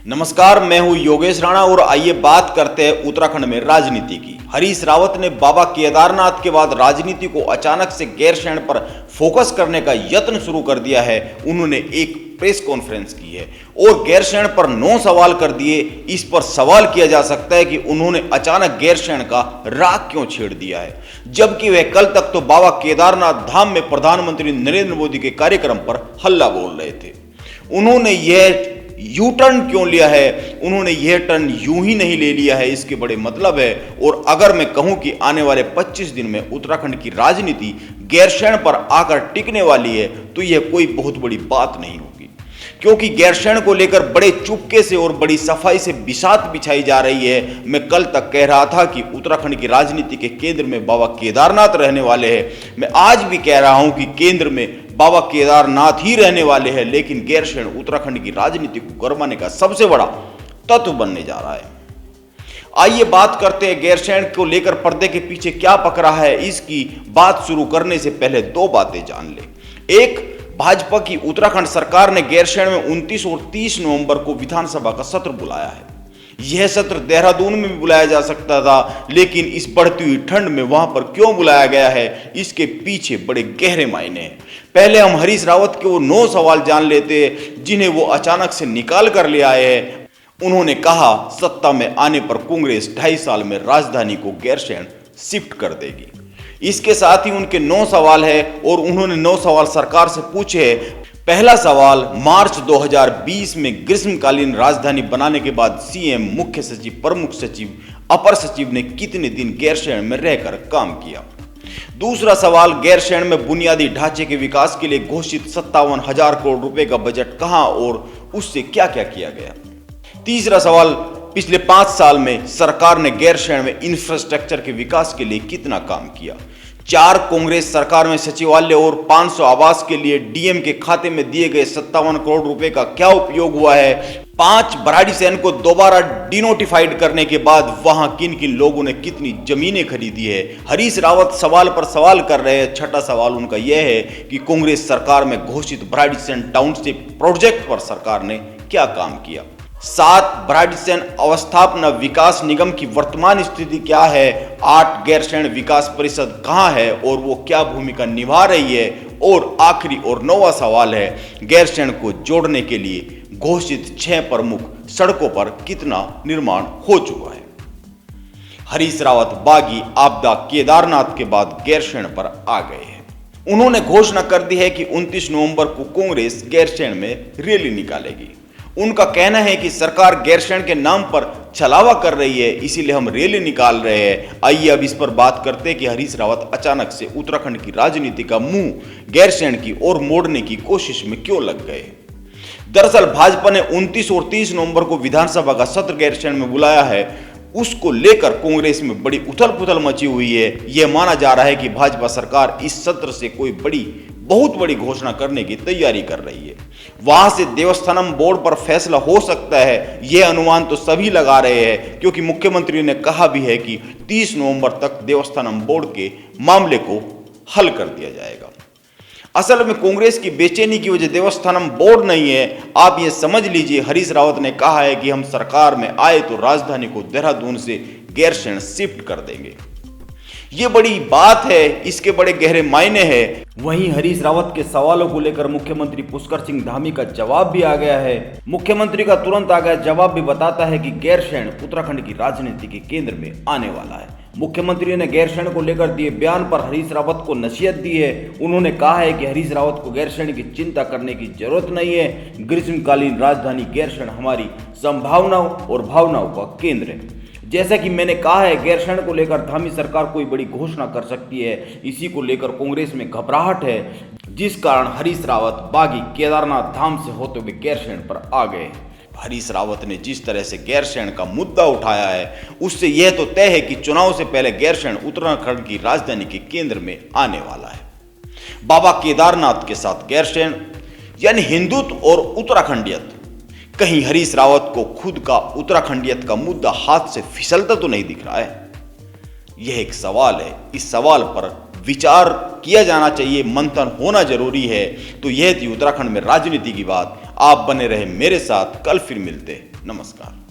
नमस्कार, मैं हूं योगेश राणा और आइए बात करते हैं उत्तराखंड में राजनीति की। हरीश रावत ने बाबा केदारनाथ के बाद राजनीति को अचानक से गैरसैंण पर फोकस करने का यत्न शुरू कर दिया है। उन्होंने एक प्रेस कॉन्फ्रेंस की है और गैरसैंण पर 9 सवाल कर दिए। इस पर सवाल किया जा सकता है कि उन्होंने अचानक गैरसैंण का राग क्यों छेड़ दिया है, जबकि वह कल तक तो बाबा केदारनाथ धाम में प्रधानमंत्री नरेंद्र मोदी के कार्यक्रम पर हल्ला बोल रहे थे। उन्होंने यह यू टर्न क्यों लिया है, उन्होंने यह टर्न यूं ही नहीं ले लिया है, इसके बड़े मतलब है। और अगर मैं कहूं कि आने वाले 25 दिन में उत्तराखंड की राजनीति गैरसैंण पर आकर टिकने वाली है, तो यह कोई बहुत बड़ी बात नहीं होगी, क्योंकि गैरसैंण को लेकर बड़े चुपके से और बड़ी सफाई से बिसात बिछाई जा रही है। मैं कल तक कह रहा था कि उत्तराखंड की राजनीति के केंद्र में बाबा केदारनाथ रहने वाले हैं। मैं आज भी कह रहा हूं कि केंद्र में बाबा केदारनाथ ही रहने वाले हैं, लेकिन गैरसैंण उत्तराखंड की राजनीति को गरमाने का सबसे बड़ा तत्व बनने जा रहा है। आइए बात करते हैं गैरसैंण को लेकर पर्दे के पीछे क्या पक रहा है। इसकी बात शुरू करने से पहले 2 बातें जान लें। एक, भाजपा की उत्तराखंड सरकार ने गैरसैंण में 29 और 30 नवंबर को विधानसभा का सत्र बुलाया है। यह सत्र देहरादून में भी बुलाया जा सकता था, लेकिन इस बढ़ती हुई ठंड में वहां पर क्यों बुलाया गया है, इसके पीछे बड़े गहरे मायने हैं। पहले हम हरीश रावत के वो 9 सवाल जान लेते हैं जिन्हें वो अचानक से निकाल कर ले आए हैं। उन्होंने कहा, सत्ता में आने पर कांग्रेस 2.5 साल में राजधानी को गैरसैंण शिफ्ट कर देगी। इसके साथ ही उनके 9 सवाल है और उन्होंने 9 सवाल सरकार से पूछे हैं। पहला सवाल, मार्च 2020 में ग्रीष्मकालीन राजधानी बनाने के बाद सीएम, मुख्य सचिव, प्रमुख सचिव, अपर सचिव ने कितने दिन गैरसैंण में रहकर काम किया। दूसरा सवाल, गैरसैंण में बुनियादी ढांचे के विकास के लिए घोषित 57,000 करोड़ रुपए का बजट कहां और उससे क्या क्या किया गया। तीसरा सवाल, पिछले 5 साल में सरकार ने गैरसैंण में इंफ्रास्ट्रक्चर के विकास के लिए कितना काम किया। 4, कांग्रेस सरकार में सचिवालय और 500 आवास के लिए डीएम के खाते में दिए गए 57 करोड़ रुपए का क्या उपयोग हुआ है। 5, भराड़ीसैंण को दोबारा डिनोटिफाइड करने के बाद वहां किन किन लोगों ने कितनी जमीनें खरीदी है। हरीश रावत सवाल पर सवाल कर रहे हैं। छठा सवाल उनका यह है कि कांग्रेस सरकार में घोषित भराड़ीसैंण टाउनशिप प्रोजेक्ट पर सरकार ने क्या काम किया। 7, भराड़ीसैंण अवस्थापना विकास निगम की वर्तमान स्थिति क्या है। 8, गैरसैंण विकास परिषद कहां है और वो क्या भूमिका निभा रही है। और आखिरी और 9वां सवाल है, गैरसैंण को जोड़ने के लिए घोषित 6 प्रमुख सड़कों पर कितना निर्माण हो चुका है। हरीश रावत बागी आपदा केदारनाथ के बाद गैरसैंण पर आ गए हैं। उन्होंने घोषणा कर दी है कि 29 नवंबर को कांग्रेस गैरसैंण में रैली निकालेगी। उनका कहना है कि सरकार गैरसैंण के नाम पर छलावा कर रही है, इसीलिए हम रैली निकाल रहे हैं। आइए अब इस पर बात करते हैं कि हरीश रावत अचानक से उत्तराखंड की राजनीति का मुंह गैरसैंण की ओर मोड़ने की कोशिश में क्यों लग गए। दरअसल भाजपा ने 29 और 30 नवंबर को विधानसभा का सत्र गैरसैंण में बुलाया है। उसको लेकर कांग्रेस में बड़ी उथल पुथल मची हुई है। यह माना जा रहा है कि भाजपा सरकार इस सत्र से कोई बहुत बड़ी घोषणा करने की तैयारी कर रही है। वहां से देवस्थानम बोर्ड पर फैसला हो सकता है, यह अनुमान तो सभी लगा रहे हैं, क्योंकि मुख्यमंत्री ने कहा भी है कि 30 नवंबर तक देवस्थानम बोर्ड के मामले को हल कर दिया जाएगा। असल में कांग्रेस की बेचैनी की वजह देवस्थानम बोर्ड नहीं है। आप ये समझ लीजिए, हरीश रावत ने कहा है कि हम सरकार में आए तो राजधानी को देहरादून से गैरसैंण शिफ्ट कर देंगे। ये बड़ी बात है, इसके बड़े गहरे मायने हैं। वहीं हरीश रावत के सवालों को लेकर मुख्यमंत्री पुष्कर सिंह धामी का जवाब भी आ गया है। मुख्यमंत्री का तुरंत आ गया जवाब भी बताता है कि गैरसैंण उत्तराखंड की राजनीति के केंद्र में आने वाला है। मुख्यमंत्री ने गैरसैंण को लेकर दिए बयान पर हरीश रावत को नसीहत दी है। उन्होंने कहा है कि हरीश रावत को गैरसैंण की चिंता करने की जरूरत नहीं है। ग्रीष्मकालीन राजधानी गैरसैंण हमारी संभावनाओं और भावनाओं का केंद्र है। जैसा कि मैंने कहा है, गैरसैंण को लेकर धामी सरकार कोई बड़ी घोषणा कर सकती है। इसी को लेकर कांग्रेस में घबराहट है, जिस कारण हरीश रावत बागी केदारनाथ धाम से होते हुए गैरसैंण पर आ गए। हरीश रावत ने जिस तरह से गैरसैंण का मुद्दा उठाया है, उससे यह तो तय है कि चुनाव से पहले गैरसैंण उत्तराखंड की राजधानी के केंद्र में आने वाला है। बाबा केदारनाथ के साथ गैरसैंण यानी हिंदुत्व और उत्तराखंडियत, कहीं हरीश रावत को खुद का उत्तराखंडियत का मुद्दा हाथ से फिसलता तो नहीं दिख रहा है। यह एक सवाल है, इस सवाल पर विचार किया जाना चाहिए, मंथन होना जरूरी है। तो यह थी उत्तराखंड में राजनीति की बात। आप बने रहे मेरे साथ, कल फिर मिलते हैं। नमस्कार।